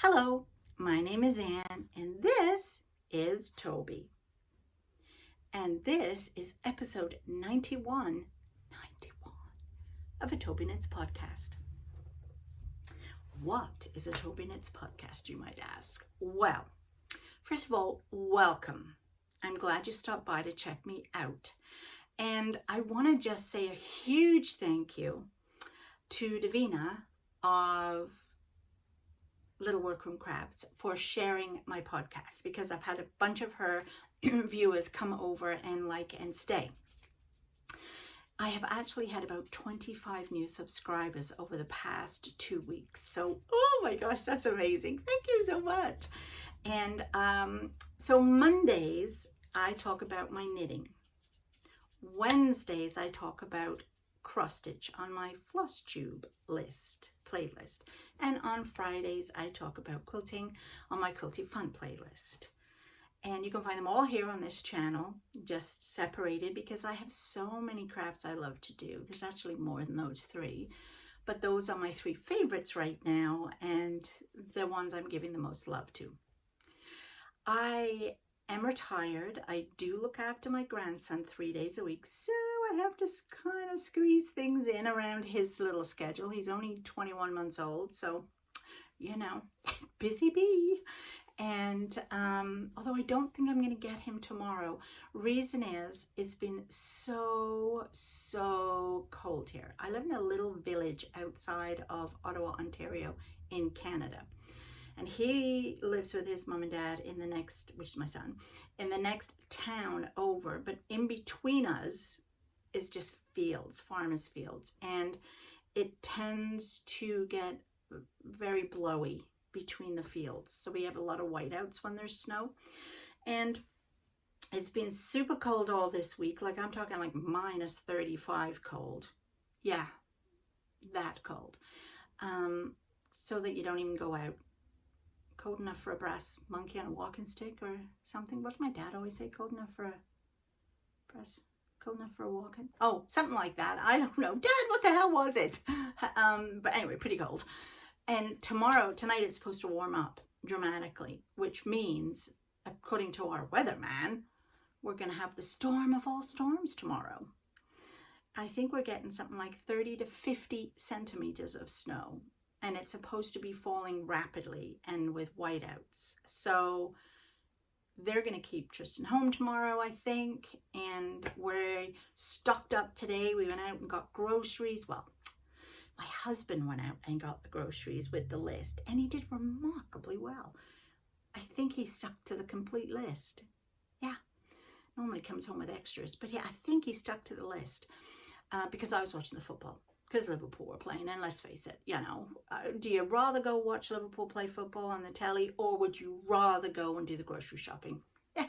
Hello, my name is Anne, and this is Toby. And this is episode 91 of a Toby Knits podcast. What is a Toby Knits podcast, you might ask? Well, first of all, welcome. I'm glad you stopped by to check me out. And I want to just say a huge thank you to Davina of Little Workroom Crafts for sharing my podcast, because I've had a bunch of her viewers come over and like and stay. I have actually had about 25 new subscribers over the past 2 weeks. So, oh my gosh, that's amazing. Thank you so much. And so Mondays, I talk about my knitting. Wednesdays, I talk about cross stitch on my floss tube playlist. And on Fridays, I talk about quilting on my Quilty Fun playlist. And you can find them all here on this channel, just separated, because I have so many crafts I love to do. There's actually more than those three, but those are my three favorites right now and the ones I'm giving the most love to. I am retired. I do look after my grandson 3 days a week, so I have to kind of squeeze things in around his little schedule. He's only 21 months old, so, you know, busy bee. And although I don't think I'm going to get him tomorrow, reason is it's been so cold here. I live in a little village outside of Ottawa, Ontario in Canada. And he lives with his mom and dad in the next, which is my son, in the next town over. But in between us is just fields, farmers' fields. And it tends to get very blowy between the fields. So we have a lot of whiteouts when there's snow. And it's been super cold all this week. Like I'm talking like minus 35 cold. Yeah, that cold. So that you don't even go out. Cold enough for a brass monkey on a walking stick or something. What did my dad always say? Cold enough for a brass, cold enough for a walking? Oh, something like that. I don't know. Dad, what the hell was it? But anyway, pretty cold. And tonight it's supposed to warm up dramatically, which means, according to our weatherman, we're going to have the storm of all storms tomorrow. I think we're getting something like 30 to 50 centimeters of snow. And it's supposed to be falling rapidly and with whiteouts. So they're going to keep Tristan home tomorrow, I think. And we're stocked up today. We went out and got groceries. Well, my husband went out and got the groceries with the list. And he did remarkably well. I think he stuck to the complete list. Yeah. Normally comes home with extras. But yeah, I think he stuck to the list. Because I was watching the football. Because Liverpool were playing, and let's face it, you know, do you rather go watch Liverpool play football on the telly, or would you rather go and do the grocery shopping? Yeah,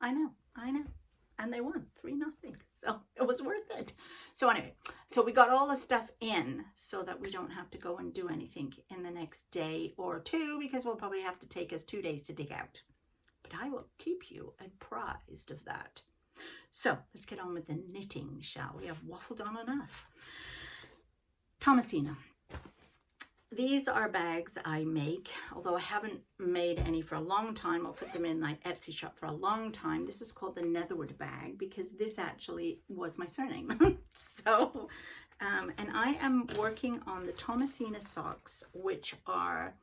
I know. And they won 3-0, so it was worth it. So anyway, so we got all the stuff in so that we don't have to go and do anything in the next day or two, because we'll probably have to take us 2 days to dig out. But I will keep you apprised of that. So let's get on with the knitting, shall we? I've waffled on enough. Thomasina. These are bags I make, although I haven't made any for a long time. I'll put them in my Etsy shop for a long time. This is called the Netherwood bag because this actually was my surname. So, and I am working on the Thomasina socks, which are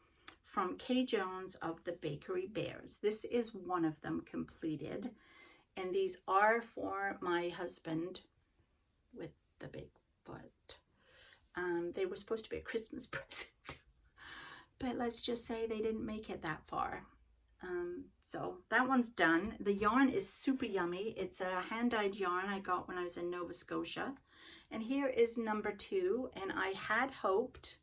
from Kay Jones of the Bakery Bears. This is one of them completed, and these are for my husband with the big foot. They were supposed to be a Christmas present, but let's just say they didn't make it that far. So that one's done. The yarn is super yummy. It's a hand-dyed yarn I got when I was in Nova Scotia. And here is number 2. And I had hoped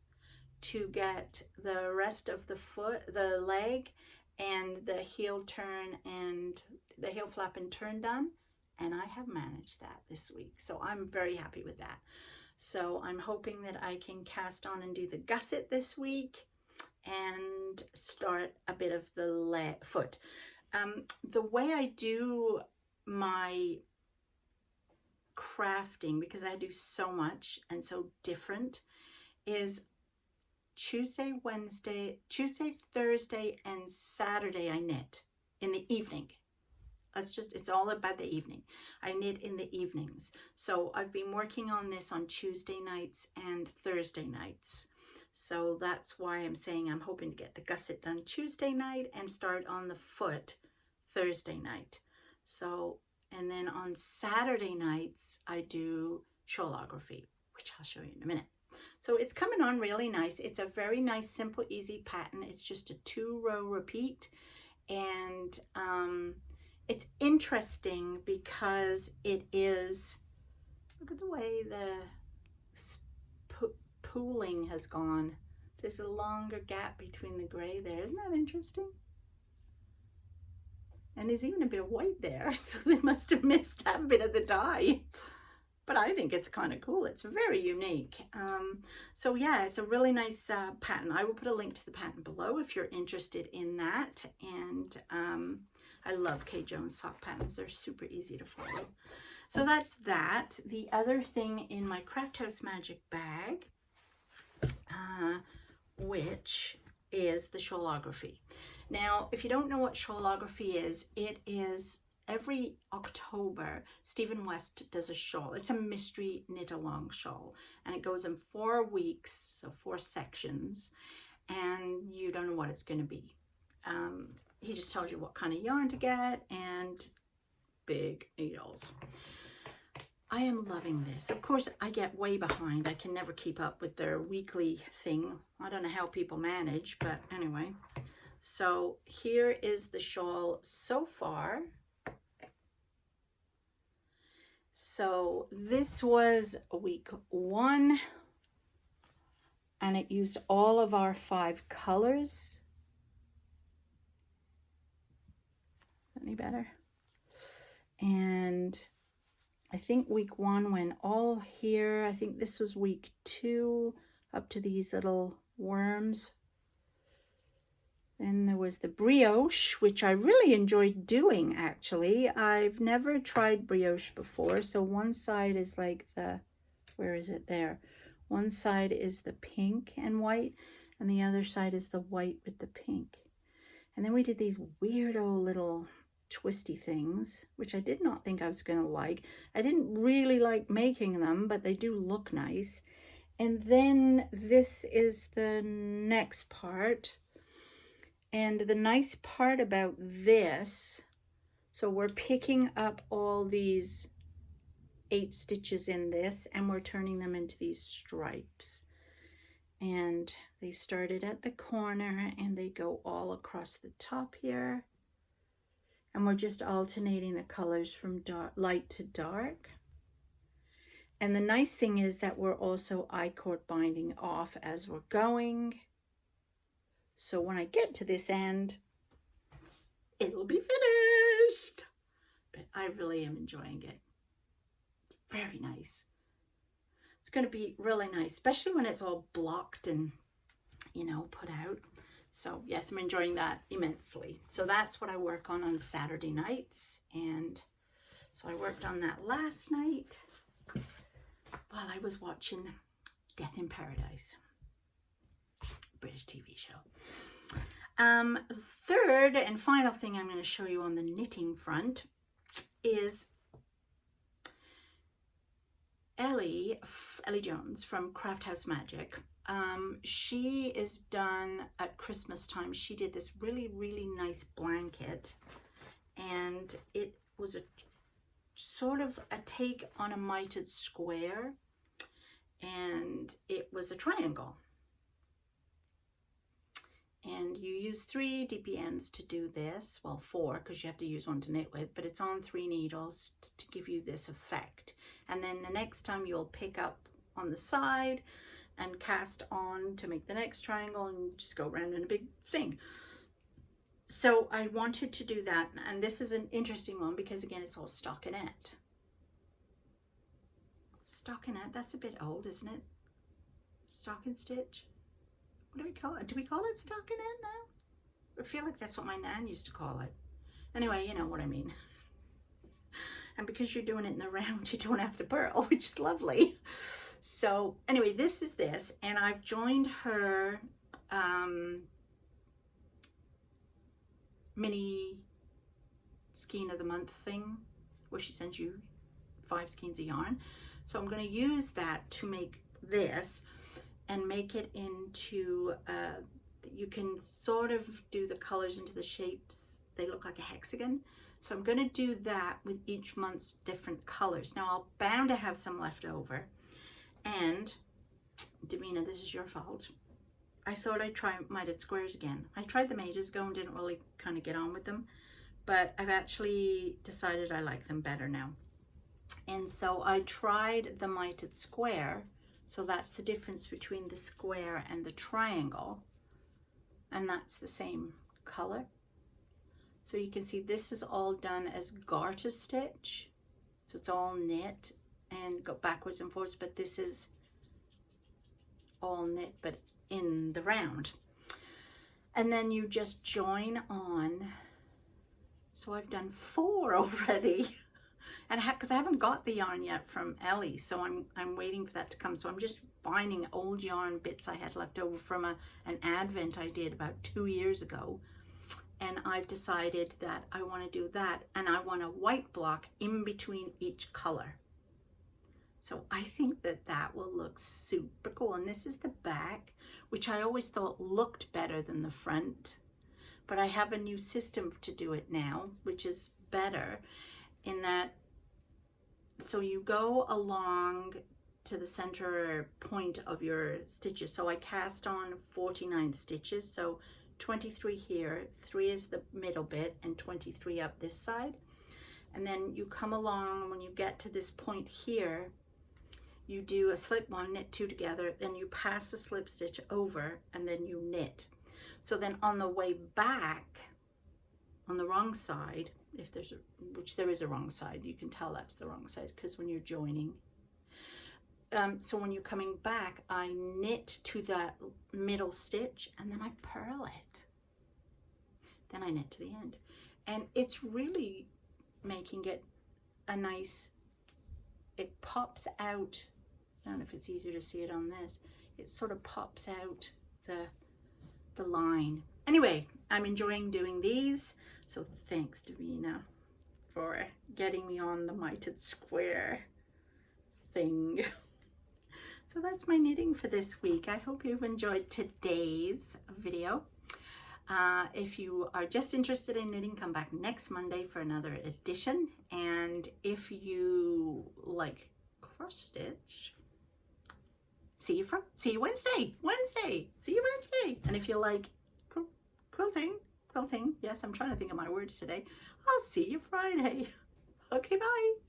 to get the rest of the foot, the leg, and the heel turn and the heel flap and turn done. And I have managed that this week. So I'm very happy with that. So I'm hoping that I can cast on and do the gusset this week and start a bit of the foot. The way I do my crafting, because I do so much and so different, is Tuesday, Thursday, and Saturday I knit in the evening. It's all about the evening. I knit in the evenings. So I've been working on this on Tuesday nights and Thursday nights. So that's why I'm saying I'm hoping to get the gusset done Tuesday night and start on the foot Thursday night. So, and then on Saturday nights, I do shawlography, which I'll show you in a minute. So it's coming on really nice. It's a very nice, simple, easy pattern. It's just a 2-row repeat. And it's interesting because it is, look at the way the pooling has gone. There's a longer gap between the gray there. Isn't that interesting? And there's even a bit of white there, so they must have missed that bit of the dye. But I think it's kind of cool. It's very unique. So yeah, it's a really nice pattern. I will put a link to the pattern below if you're interested in that. And I love Kate Jones sock patterns. They're super easy to follow. So that's that. The other thing in my Craft House Magic bag, which is the shawlography. Now, if you don't know what shawlography is, it is every October, Stephen West does a shawl. It's a mystery knit-along shawl, and it goes in 4 weeks, so 4 sections, and you don't know what it's going to be. He just tells you what kind of yarn to get and big needles. I am loving this. Of course, I get way behind. I can never keep up with their weekly thing. I don't know how people manage, but anyway. So here is the shawl so far. So this was week 1, and it used all of our 5 colors. Any better? And I think week 1 went all here. I think this was week 2 up to these little worms. Then there was the brioche, which I really enjoyed doing, actually. I've never tried brioche before. So one side is like the, where is it there? One side is the pink and white, and the other side is the white with the pink. And then we did these weirdo little twisty things, which I did not think I was going to like. I didn't really like making them, but they do look nice. And then this is the next part. And the nice part about this, so we're picking up all these 8 stitches in this, and we're turning them into these stripes. And they started at the corner and they go all across the top here. And we're just alternating the colors from light to dark. And the nice thing is that we're also I-cord binding off as we're going. So when I get to this end, it'll be finished. But I really am enjoying it. It's very nice. It's going to be really nice, especially when it's all blocked and, you know, put out. So yes, I'm enjoying that immensely. So that's what I work on Saturday nights. And so I worked on that last night while I was watching Death in Paradise, British TV show. Third and final thing I'm going to show you on the knitting front is Ellie Jones from Craft House Magic. She is done at Christmas time. She did this really, really nice blanket, and it was a sort of a take on a mitered square, and it was a triangle. And you use 3 DPNs to do this. Well, 4, because you have to use one to knit with, but it's on 3 needles to give you this effect. And then the next time you'll pick up on the side and cast on to make the next triangle and just go around in a big thing. So I wanted to do that, and this is an interesting one because again it's all stockinette. Stockinette, that's a bit old, isn't it? Stocking stitch. What do we call it? Do we call it stockinette now? I feel like that's what my nan used to call it. Anyway, you know what I mean. And because you're doing it in the round, you don't have the purl, which is lovely. So anyway, this is this, and I've joined her mini skein of the month thing where she sends you 5 skeins of yarn. So I'm going to use that to make this and make it into you can sort of do the colors into the shapes. They look like a hexagon. So I'm going to do that with each month's different colors. Now I'll bound to have some left over. And Davina, this is your fault. I thought I'd try mitered squares again. I tried them ages ago and didn't really kind of get on with them, but I've actually decided I like them better now. And so I tried the mitered square. So that's the difference between the square and the triangle. And that's the same color. So you can see this is all done as garter stitch. So it's all knit and go backwards and forwards, but this is all knit but in the round. And then you just join on. So I've done 4 already. And because I haven't got the yarn yet from Ellie, so I'm waiting for that to come. So I'm just finding old yarn bits I had left over from an advent I did about 2 years ago. And I've decided that I want to do that, and I want a white block in between each color. So I think that that will look super cool. And this is the back, which I always thought looked better than the front, but I have a new system to do it now, which is better in that, so you go along to the center point of your stitches. So I cast on 49 stitches, so 23 here, 3 is the middle bit, and 23 up this side. And then you come along, and when you get to this point here, you do a slip 1, knit 2 together, then you pass a slip stitch over, and then you knit. So then on the way back, on the wrong side, if there's which there is a wrong side, you can tell that's the wrong side because when you're joining. So when you're coming back, I knit to that middle stitch and then I purl it. Then I knit to the end. And it's really making it a nice, it pops out. I don't know if it's easier to see it on this. It sort of pops out the line. Anyway, I'm enjoying doing these. So thanks, Davina, for getting me on the mitered square thing. So that's my knitting for this week. I hope you've enjoyed today's video. If you are just interested in knitting, come back next Monday for another edition. And if you like cross stitch, see you Wednesday. See you Wednesday. And if you like quilting, yes, I'm trying to think of my words today, I'll see you Friday. Okay, bye.